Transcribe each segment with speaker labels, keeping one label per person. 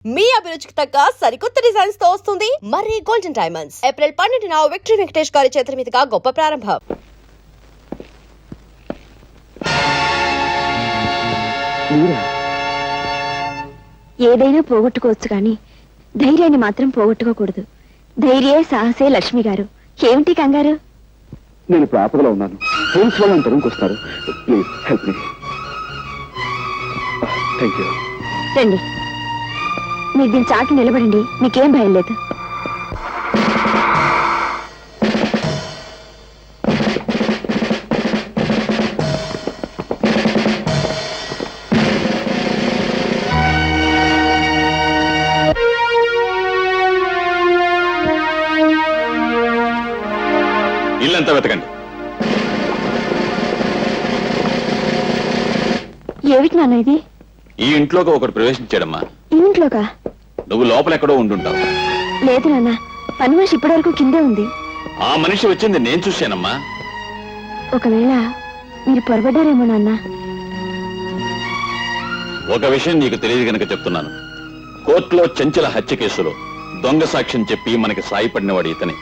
Speaker 1: మీ అభిరుచికి తగ్గ సరికొత్త డిజైన్స్ తో వస్తుంది మర్రి గోల్డెన్ డైమండ్స్. ఏప్రిల్ 12న విక్టరీ వెంకటేష్ గారి చేతుల మీదుగా గొప్ప ప్రారంభం.
Speaker 2: ఏదైనా పోగొట్టుకోవచ్చు కానీ ధైర్యాన్ని మాత్రం పోగొట్టుకోకూడదు. ధైర్యే సాహసే లక్ష్మి గారు. ఏమిటి కంగారు?
Speaker 3: నేను ఇప్పుడు ఆపదలో ఉన్నాను. పోలీస్ వాళ్ళు అంతరంకి వస్తారు. Please help me. Thank you.
Speaker 2: రండి, మీరు దీని చాటు నిలబడండి. మీకేం భయం లేదు.
Speaker 4: ఇల్లంతా వెతకండి.
Speaker 2: ఏమిటి నాన్న ఇది?
Speaker 4: ఈ ఇంట్లోకి ఒకటి ప్రవేశించాడమ్మా.
Speaker 2: ఈ ఇంట్లోకా?
Speaker 4: నువ్వు లోపల ఎక్కడో ఉండుంటావు.
Speaker 2: లేదు నాన్న, పని మనిషి ఇప్పటి వరకు కిందే ఉంది.
Speaker 4: ఆ మనిషి వచ్చింది నేను చూశానమ్మా.
Speaker 2: ఒకవేళ మీరు పొరబడ్డారేమో నాన్న.
Speaker 4: ఒక విషయం నీకు తెలియదు గనక చెప్తున్నాను. కోర్టులో చంచల హత్య కేసులో దొంగ సాక్ష్యం చెప్పి మనకి సాయపడినవాడు ఇతనే.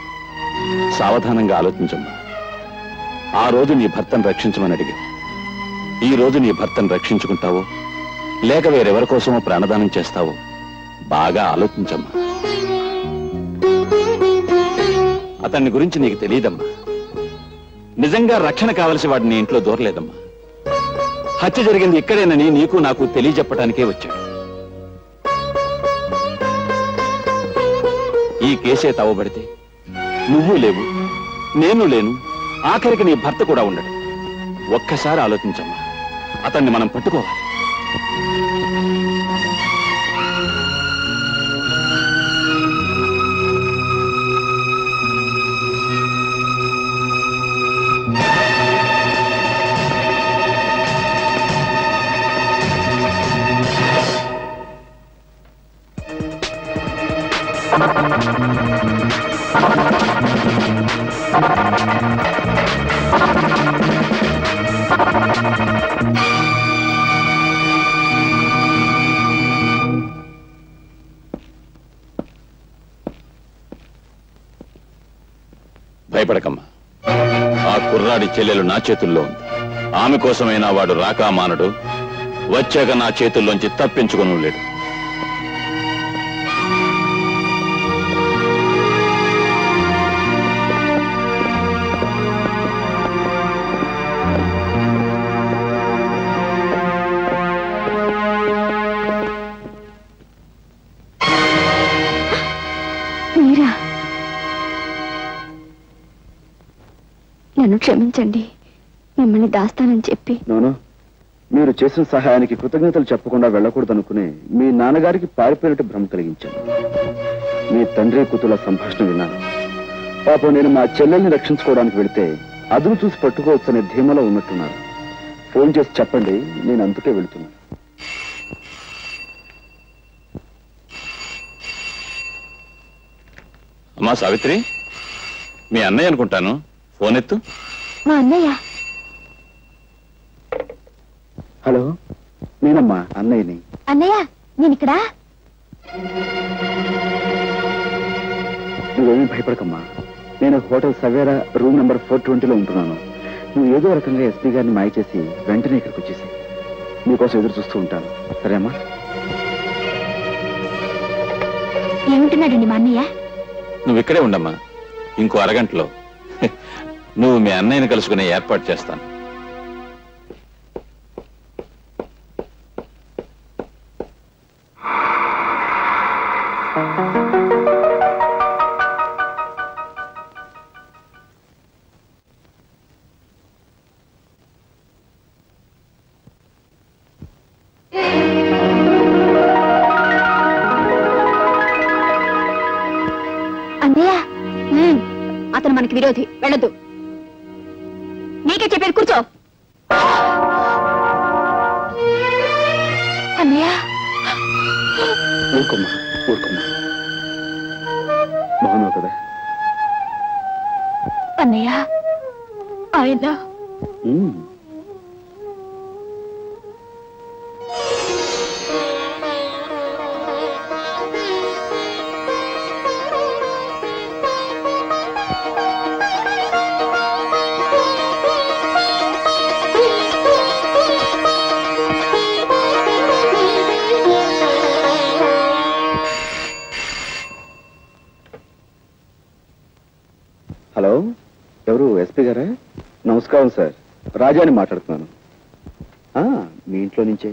Speaker 4: సావధానంగా ఆలోచించమ్మా. ఆ రోజు నీ భర్తను రక్షించమని అడిగా. ఈ రోజు నీ భర్తను రక్షించుకుంటావో లేక వేరెవరి కోసమో ప్రాణదానం చేస్తావో బాగా ఆలోచించమ్మా. అతన్ని గురించి నీకు తెలియదమ్మా. నిజంగా రక్షణ కావలసి వాడిని ఇంట్లో దూరలేదమ్మా. హత్య జరిగింది ఇక్కడేనని నీకు నాకు తెలియజెప్పడానికే వచ్చాడు. ఈ కేసే తవ్వబడితే నువ్వు లేవు, నేను లేను, ఆఖరికి నీ భర్త కూడా ఉండడు. ఒక్కసారి ఆలోచించమ్మా. అతన్ని మనం పట్టుకోవాలి. భయపడకమ్మా. ఆ కుర్రాడి చెల్లెలు నా చేతుల్లో ఉంది. ఆమె కోసమైనా వాడు రాకా మానడు. వచ్చాక నా చేతుల్లోంచి తప్పించుకుని లేడు.
Speaker 2: మీరా? నన్ను క్షమించండి. మిమ్మల్ని దాస్తానని చెప్పి.
Speaker 3: నోను, మీరు చేసిన సహాయానికి కృతజ్ఞతలు చెప్పకుండా వెళ్ళకూడదనుకునే మీ నాన్నగారికి పారిపోయినట్టు భ్రమ కలిగించాను. మీ తండ్రి కూతుల సంభాషణ విన్నాను. పాపం నేను మా చెల్లెల్ని రక్షించుకోవడానికి వెళితే అదును చూసి పట్టుకోవచ్చనే ధీమలో ఉన్నట్టున్నారు. ఫోన్ చేసి చెప్పండి, నేను అందుకే వెళుతున్నాను.
Speaker 4: అమ్మా సావిత్రి, మీ అన్నయ్య అనుకుంటాను. ఫోన్ ఎత్తు.
Speaker 2: మా అన్నయ్య.
Speaker 3: హలో, నేనమ్మా అన్నయ్యని.
Speaker 2: అన్నయ్య, నేను ఇక్కడ.
Speaker 3: నువ్వేమీ భయపడకమ్మా. నేను హోటల్ సవేరా రూమ్ నెంబర్ 420లో ఉంటున్నాను. నువ్వు ఏదో రకంగా ఎస్పీ గారిని మాయ చేసి వెంటనే ఇక్కడికి వచ్చేసి నీకోసం ఎదురు చూస్తూ ఉంటాను. సరేమ్మా?
Speaker 2: ఏముంటున్నాడండి మా అన్నయ్య?
Speaker 4: నువ్వు ఇక్కడే ఉండమ్మా. ఇంకో అరగంటలో నువ్వు మీ అన్నయ్యని కలుసుకునే ఏర్పాటు చేస్తాను.
Speaker 2: అన్నయ్య, అతను మనకి విరోధి. వెళ్ళొద్దు. నీకే చెప్పేది, కూర్చో. అన్నయ్య,
Speaker 3: ఊరుకోమ్మా, ఊరుకోమ్మా. బాగున్నావు కదా?
Speaker 2: అన్నయ్య, ఆయన
Speaker 3: ఎవరు ఎస్పీ గారా? నమస్కారం సార్, రాజాని మాట్లాడుతున్నాను. మీ ఇంట్లో నుంచే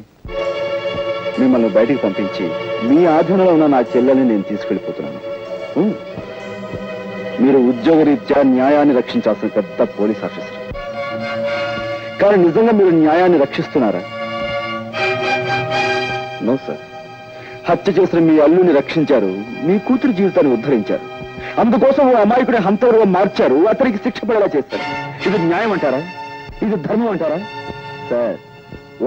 Speaker 3: మిమ్మల్ని బయటికి పంపించి మీ ఆధీనంలో ఉన్న నా చెల్లెల్ని నేను తీసుకెళ్ళిపోతున్నాను. మీరు ఉద్యోగరీత్యా న్యాయాన్ని రక్షించాల్సిన పెద్ద పోలీస్ ఆఫీసర్. కానీ నిజంగా మీరు న్యాయాన్ని రక్షిస్తున్నారా? No sir. హత్య చేసిన మీ అల్లుని రక్షించారు, మీ కూతురు జీవితాన్ని ఉద్ధరించారు. అందుకోసం ఓ అమాయకుడి హంతరుగా మార్చారు, అతనికి శిక్ష పడేలా చేస్తారు. ఇది న్యాయం అంటారా? ఇది ధర్మం అంటారా? సార్,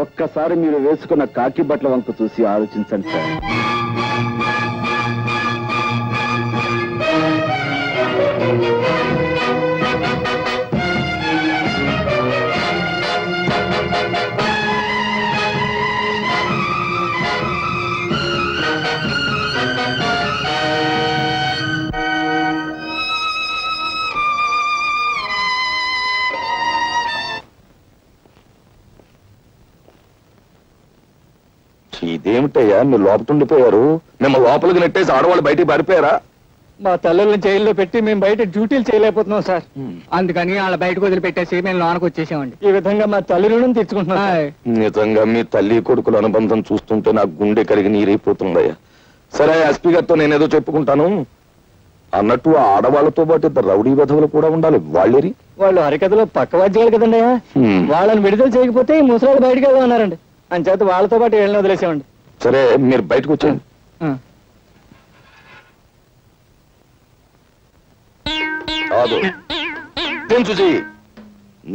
Speaker 3: ఒక్కసారి మీరు వేసుకున్న కాకి బట్టల వంక చూసి ఆలోచించండి సార్.
Speaker 4: ఇదేమిటయ్యా మీరు లోపల ఉండిపోయారు? మేము లోపలికి నెట్టేసి ఆడవాళ్ళు బయటికి పారిపోయారా?
Speaker 5: మా తల్లుల్ని జైల్లో పెట్టి మేము బయట డ్యూటీలు చేయలేకపోతున్నాం సార్. అందుకని వాళ్ళ బయటకు వదిలిపెట్టేసి మేము లోనకు వచ్చేసామండి. ఈ విధంగా మా తల్లి రుణం తెచ్చుకుంటున్నాం.
Speaker 4: నిజంగా మీ తల్లి కొడుకుల అనుబంధం చూస్తుంటే నాకు గుండె కరిగి నీరైపోతుందయ్యా. సరే, ఎస్పీ గారితో నేనేదో చెప్పుకుంటాను. అన్నట్టు ఆ ఆడవాళ్లతో పాటు ఇద్దరు రౌడీ వెధవులు కూడా ఉండాలి. వాళ్ళేరి
Speaker 5: వాళ్ళు హరికథలో పక్క వాద్యాలు కదండి. వాళ్ళని విడుదల చేయకపోతే ఈ ముసలాళ్ళు బయటకు వెళ్దామన్నారండి. అంచేత వాళ్ళతో పాటు వీళ్ళని వదిలేసామండి.
Speaker 4: సరే, మీరు బయటకు వచ్చేయండి.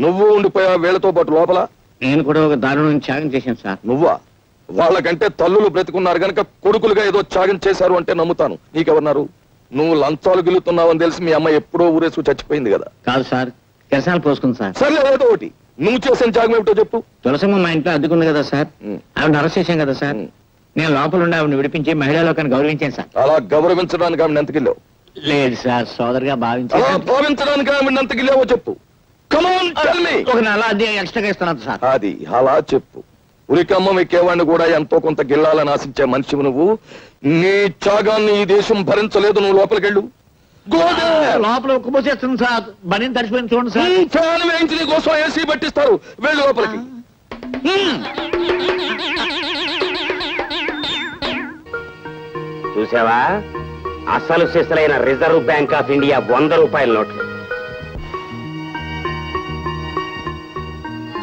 Speaker 4: నువ్వు ఉండిపోయా వీళ్ళతో పాటు లోపల?
Speaker 6: నేను కూడా ఒక దారుణం త్యాగం చేశాను సార్.
Speaker 4: నువ్వా? వాళ్ళకంటే తల్లులు బ్రతికున్నారు గనక కొడుకులుగా ఏదో త్యాగం చేశారు అంటే నమ్ముతాను. నీకెవరున్నారు? నువ్వు లంచాలు గిలుతున్నావని తెలిసి మీ అమ్మ ఎప్పుడో ఊరేసు చచ్చిపోయింది కదా.
Speaker 6: కాదు సార్, కిరసాలు పోసుకుంది సార్.
Speaker 4: సర్లే, ఏదో ఒకటి. నువ్వు చేసిన త్యాగం ఏమిటో చెప్పు.
Speaker 6: తులసమ్మ మా ఇంట్లో అడ్డుకుంది కదా సార్, ఆవిడ అరెస్ట్ చేశాం కదా సార్. నేను లోపల ఉండి ఆవిడని విడిపించి మహిళా లోకాన్ని గౌరవించాను సార్.
Speaker 4: అలా గౌరవించడానికి ఆవిడ ఎంతకిల్లావు?
Speaker 6: లేదు సార్, సోదరుగా భావించాను.
Speaker 4: అలా భావించడానికి ఆవిడ ఎంతకిల్లావో చెప్పు.
Speaker 6: ఒక నెల అది ఎక్స్ట్రాగా ఇస్తున్నాను సార్.
Speaker 4: అది అలా చెప్పు. ఉరికమ్మ ఎక్కేవాడిని కూడా ఎంతో కొంత గిల్లాలని ఆశించే మనిషివి నువ్వు. నీ త్యాగాన్ని ఈ దేశం భరించలేదు. నువ్వు లోపలికెళ్ళు.
Speaker 6: లోపల ఉక్కుపోసేస్తుంది సార్. బనీని తడిచిపోయింది చూడండి సార్.
Speaker 4: ఫ్యాన్ వేయించి నీ కోసం ఏసీ పట్టిస్తారు. వెళ్ళు లోపలికి.
Speaker 7: చూసావా, అసలు సిసలైన రిజర్వ్ బ్యాంక్ ఆఫ్ ఇండియా 100 రూపాయల నోట్లు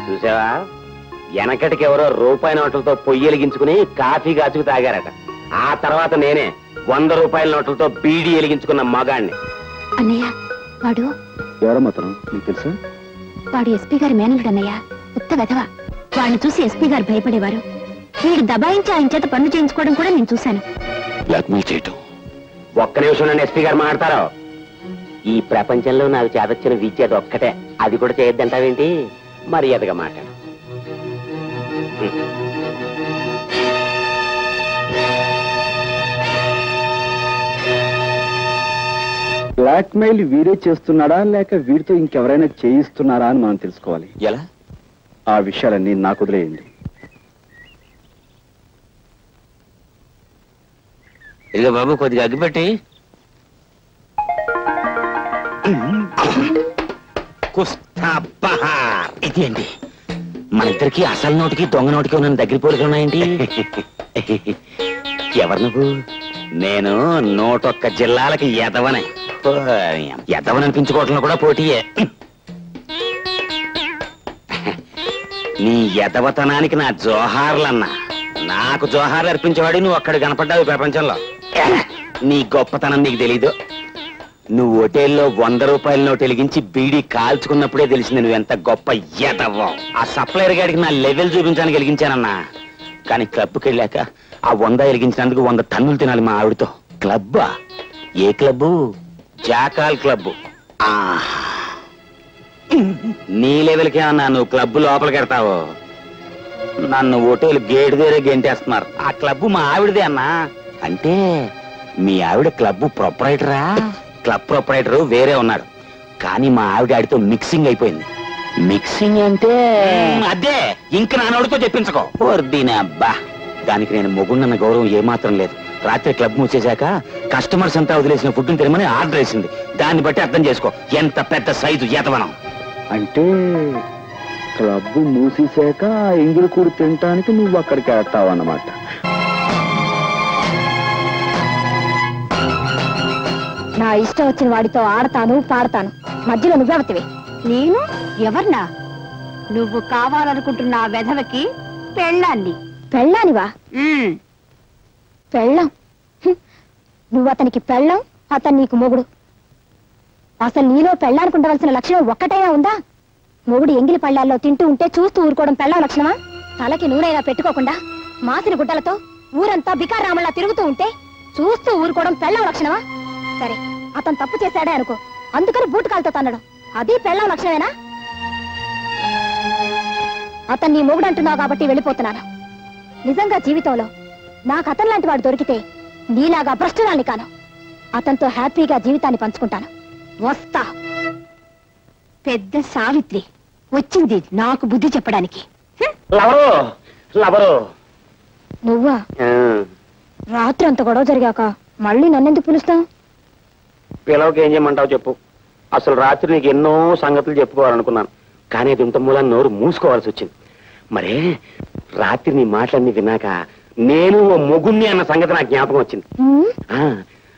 Speaker 7: చూసావా? వెనకటికి ఎవరో రూపాయి నోట్లతో పొయ్యి వెలిగించుకుని కాఫీ కాచుకు తాగారట. ఆ తర్వాత నేనే 100 రూపాయల నోట్లతో బీడీ వెలిగించుకున్న మగాణ్ణి.
Speaker 2: అన్నయ్య, వాడు
Speaker 3: ఎవరమ్మతనం నీకు తెలుసా?
Speaker 2: వాడు ఎస్పీ గారి మేనలుడు అన్నయ్య. ఉత్త వెధవ. వాడిని చూసి ఎస్పీ గారు భయపడేవారు. వీడు దబాయించి ఆయన చేత పనులు చేయించుకోవడం కూడా నేను చూశాను.
Speaker 4: బ్లాక్మెయిల్ చేయటం.
Speaker 7: ఒక్క నిమిషం నన్ను ఎస్పీ గారు మాట్లాడతారు. ఈ ప్రపంచంలో నాకు చేతొచ్చిన విద్య ఒక్కటే. అది కూడా చేయొద్దంటావేంటి? మర్యాదగా మాట్లాడు.
Speaker 3: బ్లాక్మెయిల్ వీడే చేస్తున్నాడా లేక వీడితో ఇంకెవరైనా చేయిస్తున్నారా అని మనం తెలుసుకోవాలి.
Speaker 4: ఎలా?
Speaker 3: ఆ విషయాలన్నీ నాకు వదిలేయండి.
Speaker 6: ఇక బాబు కొద్దిగా అగ్గిపెట్టి.
Speaker 7: ఇది అండి, మన ఇద్దరికి అసలు నోటికి దొంగ నోటికి ఉన్న దగ్గర పోలికలు ఉన్నాయండి. ఎవరు నువ్వు? నేను 101 జిల్లాలకి ఎదవనే. ఎదవననిపించుకోవటంలో కూడా పోటీయే. నీ ఎదవతనానికి నా జోహార్లన్నా. నాకు జోహార్లు అర్పించేవాడు నువ్వు అక్కడ కనపడ్డావు ప్రపంచంలో. నీ గొప్పతనం నీకు తెలీదు. నువ్వు హోటల్లో 100 రూపాయల నోటు వెలిగించి బీడీ కాల్చుకున్నప్పుడే తెలిసింది నువ్వెంత గొప్ప ఎదవ్వో. ఆ సప్లైర్ గాడికి నా లెవెల్ చూపించడానికి వెలిగించానన్నా. కానీ క్లబ్కి వెళ్ళాక ఆ 100 వెలిగించినందుకు 100 టన్నులు తినాలి మా ఆవిడతో. క్లబ్బా? ఏ క్లబ్బు? Jackal club. నీ లెవెల్కి ఏమన్నా నువ్వు క్లబ్ లోపలికి వెళ్తావు? నన్ను హోటల్ గేట్ దగ్గరే గెంటేస్తున్నారు. ఆ క్లబ్ మా ఆవిడదే అన్నా. అంటే మీ ఆవిడ క్లబ్ ప్రొపరైటరా? క్లబ్ ప్రొపరైటర్ వేరే ఉన్నాడు, కానీ మా ఆవిడ ఆడితో మిక్సింగ్ అయిపోయింది. మిక్సింగ్ అంటే అదే, ఇంక నానోడితో చెప్పించుకో. దీని అబ్బా, దానికి నేను మొగుండన్న గౌరవం ఏమాత్రం లేదు. రాత్రి క్లబ్ మూసేశాక కస్టమర్స్ అంతా వదిలేసిన ఫుడ్ తినమని ఆర్డర్ వేసింది. దాన్ని బట్టి అర్థం చేసుకో ఎంత పెద్ద సైజు ఏతవనం.
Speaker 3: అంటే క్లబ్ మూసేశాక ఎంగిలి కూడి తినటానికి నువ్వు అక్కడికి వెళ్తావన్నమాట.
Speaker 2: నా ఇష్టం వచ్చిన వాడితో ఆడతాను పాడతాను, మధ్యలో నువ్వెవతివి? నేను ఎవరినా? నువ్వు కావాలనుకుంటున్న ఆ వెధవకి పెళ్ళాన్ని. పెళ్ళానివా? పెళ్ళం? నువ్వు అతనికి పెళ్ళం, అతను నీకు మొగుడు. అసలు నీలో పెళ్ళానుకుండవలసిన లక్షణం ఒక్కటైనా ఉందా? మొగుడు ఎంగిలి పళ్ళాల్లో తింటూ ఉంటే చూస్తూ ఊరుకోవడం పెళ్ళం లక్షణమా? తలకి నూనెలా పెట్టుకోకుండా మాసిన గుడ్డలతో ఊరంతా బికారామల్లా తిరుగుతూ ఉంటే చూస్తూ ఊరుకోవడం పెళ్ళం లక్షణమా? సరే, అతను తప్పు చేశాడే అనుకో, అందుకని బూటకాలతో తన్నడం అది పెళ్ళం లక్షణమేనా? అతన్ని నీ మొగుడు అంటున్నావు కాబట్టి వెళ్ళిపోతున్నాను. నిజంగా జీవితంలో నాకు అతను లాంటి వాడు దొరికితే నీలాగా భ్రష్టురాల్ని కాను. అతనితో హ్యాపీగా జీవితాన్ని పంచుకుంటాను. వస్తా. పెద్ద సావిత్రి వచ్చింది నాకు బుద్ధి చెప్పడానికి. నువ్వా? రాత్రి అంత గొడవ జరిగాక మళ్ళీ నన్నెందుకు పిలుస్తావు?
Speaker 7: పిలవకి ఏం చేయమంటావు చెప్పు. అసలు రాత్రి నీకు ఎన్నో సంగతులు చెప్పుకోవాలనుకున్నాను, కానీ అది ఇంత మూలాన్ని నోరు మూసుకోవాల్సి వచ్చింది. మరే రాత్రి నీ మాటలన్నీ విన్నాక నేను ఓ మొగుణ్ణి అన్న సంగతి నాకు జ్ఞాపకం వచ్చింది.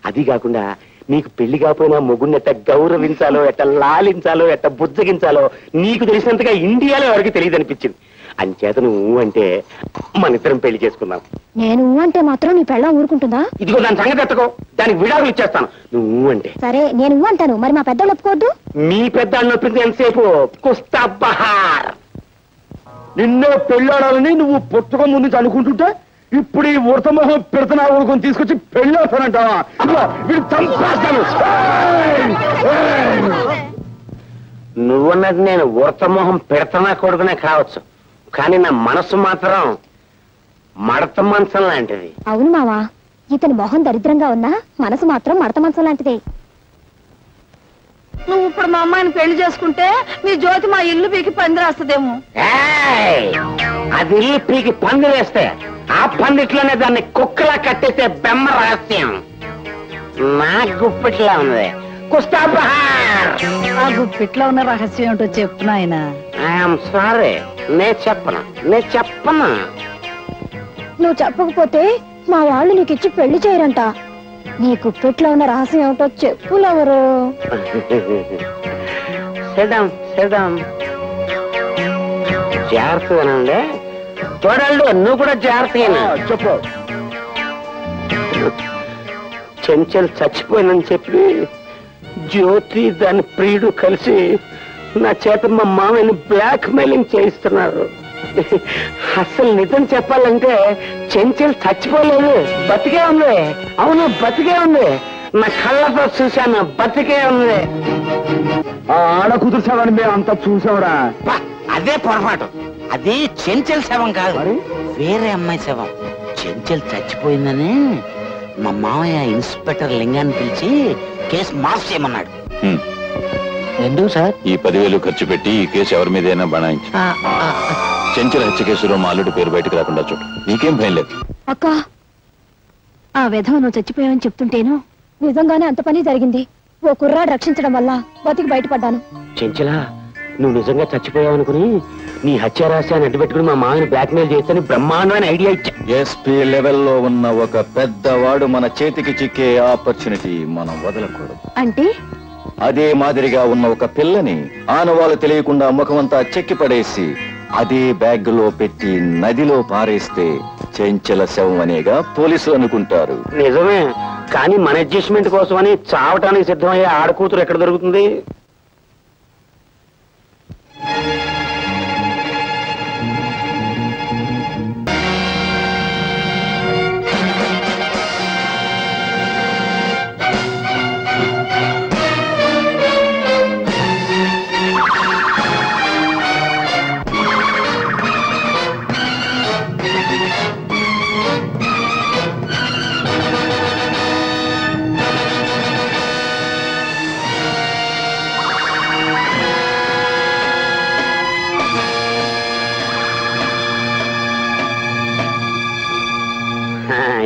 Speaker 7: అది కాకుండా నీకు పెళ్లి కాకపోయినా మొగుణ్ణి ఎట్ట గౌరవించాలో, ఎట్ట లాలించాలో, ఎట్ట బుజ్జగించాలో నీకు తెలిసినంతగా ఇండియాలో ఎవరికి తెలియదు అనిపించింది. అంచేత నువ్వు అంటే మన ఇద్దరం పెళ్లి చేసుకున్నాం.
Speaker 2: నేను అంటే మాత్రం నీ పెళ్ళం ఊరుకుంటుందా?
Speaker 7: ఇదిగో దాని సంగతి ఎత్తకో, దానికి విడాకులు ఇచ్చేస్తాను నువ్వు అంటే.
Speaker 2: సరే, నేను అంటాను, మరి మా పెద్దలు ఒప్పుకోవద్దు.
Speaker 7: మీ పెద్ద నొప్పింది ఎంతసేపు? కుస్తా బహార్.
Speaker 3: నిన్నే పెళ్ళాడాలని నువ్వు పుస్తకం ముందు అనుకుంటుంటే ఇప్పుడు ఈ ఉడతమోహం పెడుతున్నా ఊరుకొని తీసుకొచ్చి పెళ్ళాడతానంటావా? వీడు చంపేస్తాను.
Speaker 7: నువ్వన్నది నేను ఉడతమోహం పెడతనా కొడుకునే కావచ్చు, కానీ నా మనసు మాత్రం మడత మంచం లాంటిది.
Speaker 2: అవును మావా, ఇతని మొహం దరిద్రంగా ఉన్నా మనసు మాత్రం మడత మంచం లాంటిదే.
Speaker 8: నువ్వు ఇప్పుడు మా అమ్మాయిని పెళ్లి చేసుకుంటే మీ జ్యోతి మా ఇల్లు పీకి పందిరేస్తుందేమో.
Speaker 7: అది ఇల్లు పీకి పందిరేస్తే ఆ పందిట్లోనే దాన్ని కుక్కలా కట్టేస్తే బెమ్మ రహస్యం నా గుప్పిట్లా ఉంది. కుస్తా బహార్.
Speaker 8: ఆ గుప్పిట్లో ఉన్న రహస్యం ఏంటో చెప్పు నాయనా.
Speaker 7: ఐఎమ్ సారీ, నేను చెప్పను.
Speaker 2: నువ్వు చెప్పకపోతే మా వాళ్ళు నీకిచ్చి పెళ్లి చేయరంట. నీ గుప్పెట్లో ఉన్న రహస్యం ఏమిటో చెప్పులెవరు?
Speaker 7: జాగ్రత్తగానండి చూడండి, నువ్వు కూడా జాగ్రత్తగా
Speaker 3: చెప్పు.
Speaker 7: చెంచల్ చచ్చిపోయిందని చెప్పి జ్యోతి దాని ప్రియుడు కలిసి నా చేత మా మామయ్యని బ్లాక్ మెయిలింగ్ చేయిస్తున్నారు. అసలు నిజం చెప్పాలంటే చెంచల్ చచ్చిపోలేదు, బతికే ఉంది. అవును, బతికే ఉంది. నా కళ్ళతో చూశాను, బతికే ఉంది.
Speaker 3: ఆ ఆడ కుదుర్చావని మేము అంతా చూసావురా.
Speaker 7: అదే పొరపాటు. అది చెంచల్ శవం కాదు, వేరే అమ్మాయి శవం. చెంచల్ చచ్చిపోయిందని మా మామయ్య ఇన్స్పెక్టర్ లింగాన్ని పిలిచి కేసు మాఫ్ చేయమన్నాడు.
Speaker 6: ఎందుకు సార్?
Speaker 4: ఈ 10,000 ఖర్చు పెట్టి ఈ కేసు ఎవరి మీదైనా బనాయించు. చెంచల హత్య కేసులో మా అల్లుడి పేరు బయటకు రాకుండా చూడు, నీకేం భయం లేదు.
Speaker 2: అక్క, ఆ విధవ నువ్వు చచ్చిపోయావని చెప్తుంటేను నిజంగానే అంత పని జరిగింది. ఓ కుర్రాడు రక్షించడం వల్ల బతికి బయటపడ్డాను.
Speaker 7: చెంచలా, నువ్వు నిజంగా చచ్చిపోయావనుకుని నీ హత్య రహస్యాన్ని అడ్డుపెట్టుకుని మా మామని బ్లాక్మెయిల్ చేస్తాను బ్రహ్మాండమైన ఐడియా ఇచ్చా.
Speaker 3: ఎస్పీ లెవెల్లో ఉన్న ఒక పెద్దవాడు మన చేతికి చిక్కే ఆపర్చునిటీ మనం వదలకూడదు.
Speaker 2: అంటే
Speaker 3: అదే మాదిరిగా ఉన్న ఒక పిల్లని ఆనవాళ్ళు తెలియకుండా ముఖమంతా చెక్కి పడేసి అదే బ్యాగ్ లో పెట్టి నదిలో పారేస్తే చెంచల శవం అనేగా పోలీసులు అనుకుంటారు.
Speaker 7: నిజమే, కానీ మన అడ్జస్ట్మెంట్ కోసమని చావటానికి సిద్ధమయ్యే ఆడకూతురు ఎక్కడ దొరుకుతుంది?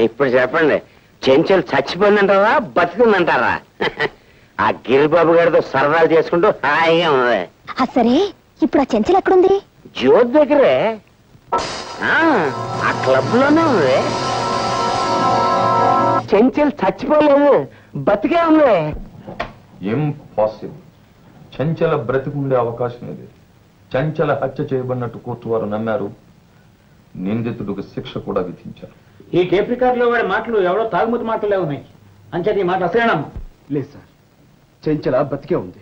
Speaker 7: ఇప్పుడు చెప్పండి, చెంచలు చచ్చిపోయిందంటారా బతికిందంటారా? ఆ గిరిబాబు గారితో సరదాలు చేసుకుంటూ హాయిగా ఉంది.
Speaker 2: సరే ఇప్పుడు ఆ చెంచలు ఎక్కడుంది?
Speaker 7: జ్యోతి దగ్గరే, ఆ క్లబ్ లోనే ఉంది. చెంచలు చచ్చిపోలేదు, బతికే ఉంది.
Speaker 9: ఇంపాసిబుల్. చెంచల బ్రతికుండే అవకాశం ఇది. చంచల హత్య చేయబడినట్టు కోర్టు వారు నమ్మారు. నిందితుడికి శిక్ష కూడా విధించారు.
Speaker 6: ఈ టేప్ రికార్డులో వాడి మాటలు ఎవరో తాగుమతి మాటలే ఉన్నాయి. అంచేది ఈ మాట అసలేనమ్మా.
Speaker 3: లేదు సార్, చెంచల బతికే ఉంది.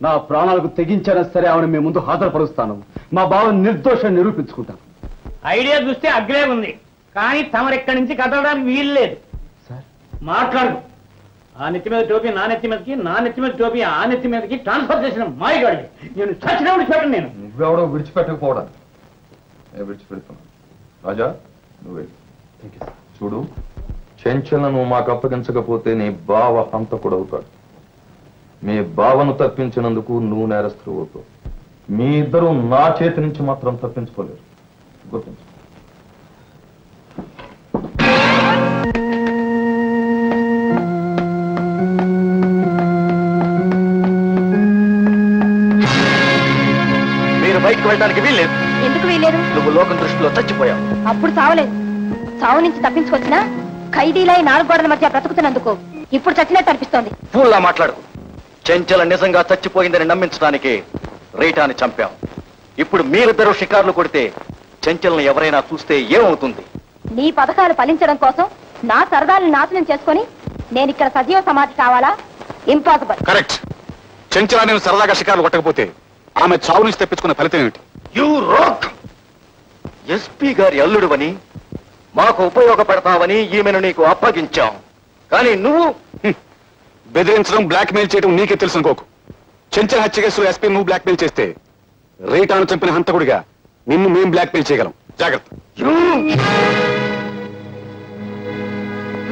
Speaker 3: నా ప్రాణాలకు తెగించినా సరే ఆమెను మీ ముందు హాజరుపరుస్తాను. మా బావని నిర్దోషం నిరూపించుకుంటాను.
Speaker 6: ఐడియా చూస్తే అగ్రే ఉంది, కానీ తమరెక్కడి నుంచి కదలడానికి వీలు లేదు.
Speaker 3: సార్
Speaker 6: మాట్లాడు. ఆ నెత్తి మీద టోపీ నా నెత్తి మీదకి, నా నెత్తి మీద టోపీ ఆ నెత్తి మీదకి ట్రాన్స్ఫర్ చేసిన మాయగాడికి నేను చచ్చినప్పుడు విడిచిపెట్టను. నేను
Speaker 9: నువ్వెవడో విడిచిపెట్టకపోవడానికి నేను విడిచిపెడుతున్నాను. రాజా నువ్వే చూడు, చెంచలను మాకు అప్పగించకపోతే నీ బావ హంతకుడు అవుతాడు. మీ బావను తప్పించినందుకు నువ్వు నేరస్తులు అవుతావు. మీ ఇద్దరు నా చేతి నుంచి మాత్రం తప్పించుకోలేరు. గుర్తించు.
Speaker 3: మీరు బయటకు వెళ్ళడానికి వీల్లేదు.
Speaker 2: ఎందుకు వీలేదు?
Speaker 3: నువ్వు లోకం దృష్టిలో చచ్చిపోయావు.
Speaker 2: అప్పుడు చావలేదు. చావు నుంచి తప్పించుకొచ్చినా ఖైదీలై 4 గోడల మధ్య బ్రతుకుతున్నందుకు ఇప్పుడు చచ్చినట్టు అనిపిస్తోంది.
Speaker 3: ఫూల్లా మాట్లాడు. చెంచల నిజంగా చచ్చిపోయిందని నమ్మించడానికి రీటాని చంపాం. ఇప్పుడు మీరిద్దరూ షికార్లు కొడితే చెంచల్ని ఎవరైనా చూస్తే ఏమవుతుంది?
Speaker 2: నీ పథకాలు ఫలించడం కోసం నా సరదాలను నాశనం చేసుకొని నేను ఇక్కడ సజీవ సమాధి కావాలా? ఇంపాసిబుల్.
Speaker 4: కరెక్ట్. చెంచలా నేను సరదాగా షికారులు కొట్టకపోతే ఆమె చావు నుంచి తెప్పించుకున్న ఫలితం ఏమిటి?
Speaker 3: You rock! ఎస్పీ గారి అల్లుడువని మాకు ఉపయోగపడతావని ఈమెను నీకు అప్పగించాం. కానీ నువ్వు
Speaker 4: బెదిరించడం, బ్లాక్మెయిల్ చేయడం నీకే తెలుసు అనుకోకు. చెంచల హత్య కేసులో ఎస్పీ నువ్వు బ్లాక్మెయిల్ చేస్తే రీటాను చంపిన హంతకుడిగా నిన్ను మేం బ్లాక్మెయిల్ చేయగలం. జాగ్రత్త.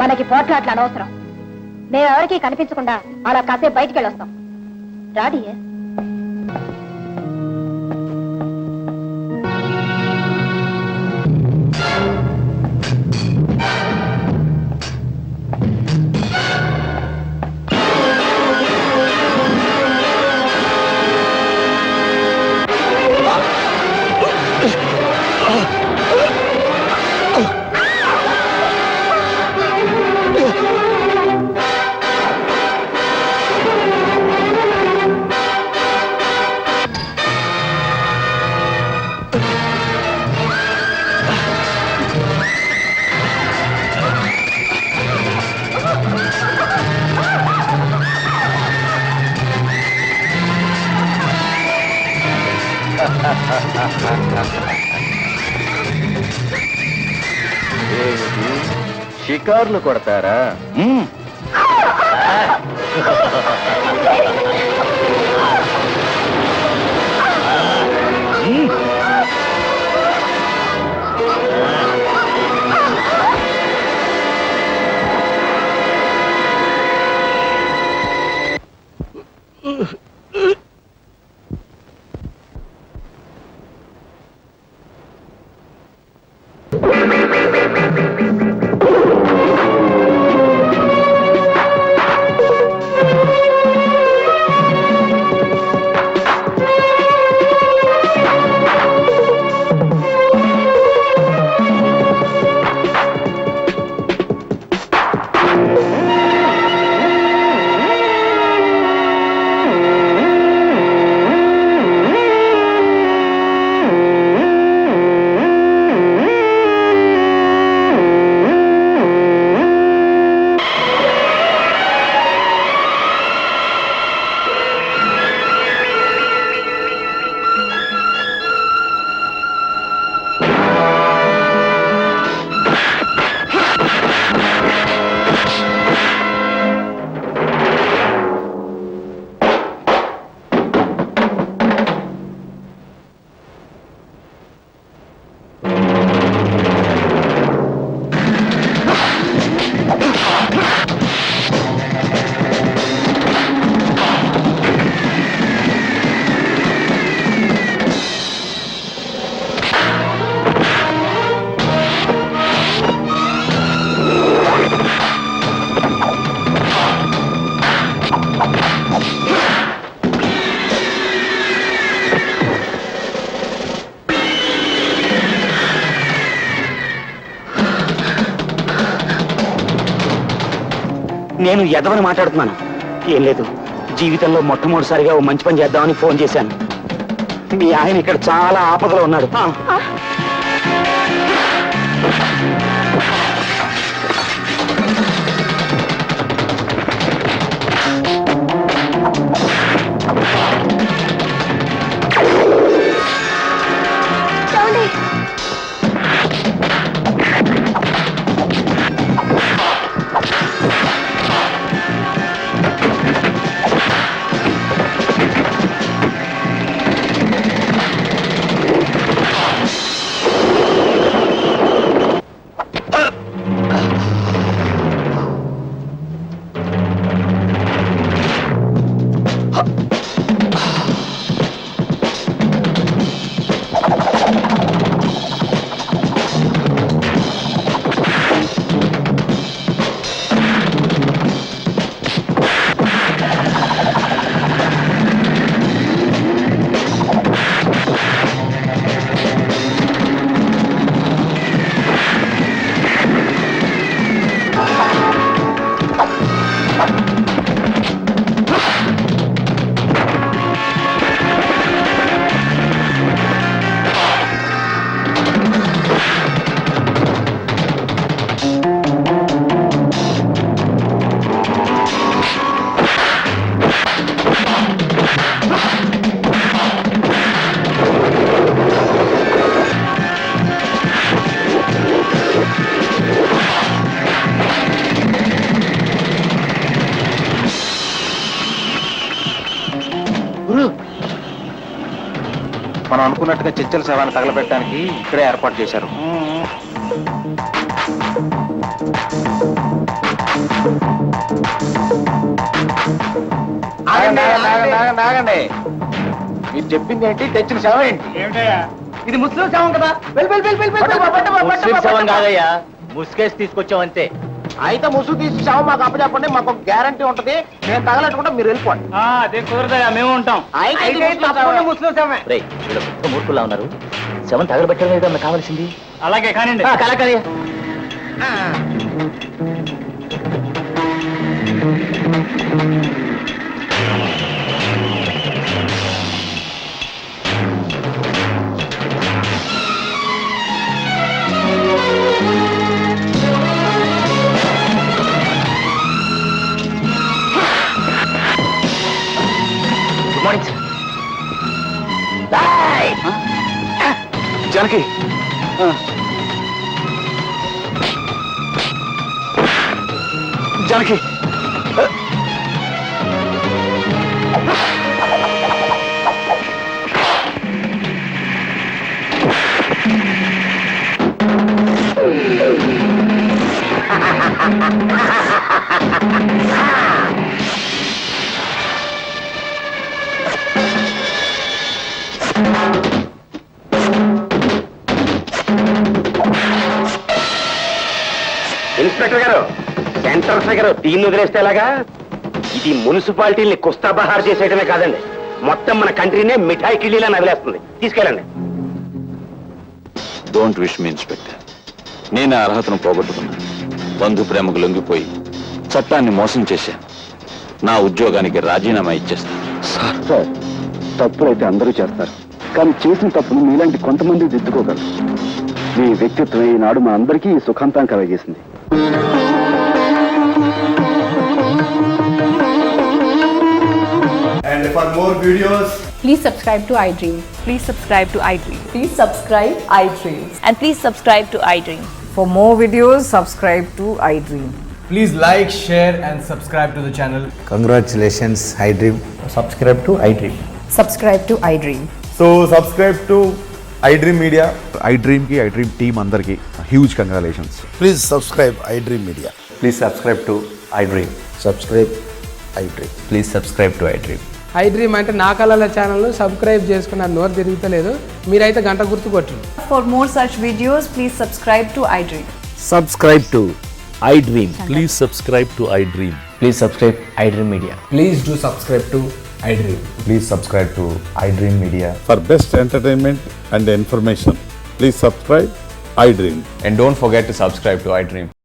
Speaker 2: మనకి పోట్లాట్లు అనవసరం. మేమెవరికి కనిపించకుండా అలా కాసేపు బయటికి వెళ్ళొస్తాం. రాడి.
Speaker 3: షికార్లు కొడతారా?
Speaker 7: నేను ఎదవని మాట్లాడుతున్నాను. ఏం లేదు, జీవితంలో మొట్టమొదటిసారిగా ఓ మంచి పని చేద్దామని ఫోన్ చేశాను. మీ ఆయన ఇక్కడ చాలా ఆపదలో ఉన్నాడు.
Speaker 10: మనం అనుకున్నట్టుగా చెంచల శవాన్ని తగలబెట్టడానికి ఇక్కడే ఏర్పాటు చేశారు. ఆగండి. మీరు చెప్పింది ఏంటి? తెచ్చిన శవం ఏంటి?
Speaker 6: ఇది ముస్లిం శవం కదా.
Speaker 10: ముస్లిం శవం కాదయ్యా,
Speaker 6: ముసుకేసి తీసుకొచ్చాం అంతే.
Speaker 10: అయితే ముసుగు తీసి శవం మాకు అప్పచెప్పండి, మాకు ఒక గ్యారంటీ ఉంటది. నేను తగలట్టుకుంటే మీరు వెళ్ళిపోండి.
Speaker 6: అదే కుదరదయ్యా, మేము ఉంటాం. ముస్లిం శవమే.
Speaker 7: మూర్ఖులా ఉన్నారు. శవం తగలబెట్టడం ఏదన్నా కావాల్సింది.
Speaker 6: అలాగే కానివ్వండి.
Speaker 7: కలకలే
Speaker 3: జానకి, జానకి,
Speaker 7: ఇన్స్పెక్టర్ గారు, సెంటర్ గారు, దీన్ని వదిలేస్తే ఎలాగా? ఇది మున్సిపాలిటీని కుస్తాబహార్ చేసేయడమే కాదండి, మొత్తం మన కంట్రీనే మిఠాయి కిళ్ళీలా నదిలేస్తుంది. తీసుకెళ్ళండి.
Speaker 4: Don't wish me inspector. నేను ఆ అర్హతను పోగొట్టుకున్నాను. బంధు ప్రేమకు లొంగిపోయి చట్టాన్ని మోసం చేశాను. నా ఉద్యోగానికి రాజీనామా ఇచ్చేస్తాను.
Speaker 3: సార్, తప్పులైతే అందరూ చేస్తారు, కానీ చేసిన తప్పును మీలాంటి కొంతమంది దిద్దుకోగలరు. మీ వ్యక్తిత్వం ఈనాడు మా అందరికీ సుఖాంతం కలగజేసింది.
Speaker 11: And for more videos,
Speaker 8: Please subscribe to iDream.
Speaker 12: Please subscribe to iDream.
Speaker 8: Please subscribe iDream.
Speaker 12: And please subscribe to iDream.
Speaker 8: For more videos, subscribe to iDream.
Speaker 11: please like, share and subscribe to the channel.
Speaker 13: Congratulations, iDream.
Speaker 11: Subscribe to iDream.
Speaker 8: Subscribe to iDream.
Speaker 11: So subscribe to iDream Media.
Speaker 13: iDream ki iDream team andarki huge congratulations.
Speaker 11: Please subscribe iDream Media.
Speaker 13: Please subscribe to iDream.
Speaker 11: Subscribe iDream.
Speaker 13: Please subscribe to iDream.
Speaker 5: iDream అంటే నా కళల channel subscribe చేసుకున్న నోరు తిరుగుతలేదు. మీరైతే గంట గుర్తు కొట్టండి.
Speaker 12: For more such videos, please subscribe to iDream.
Speaker 13: Subscribe to iDream.
Speaker 14: Please subscribe to iDream.
Speaker 13: Please subscribe iDream Media.
Speaker 11: Please do subscribe to iDream.
Speaker 13: Please subscribe to iDream Media.
Speaker 14: For best entertainment and information, please subscribe iDream.
Speaker 13: And don't forget to subscribe to iDream.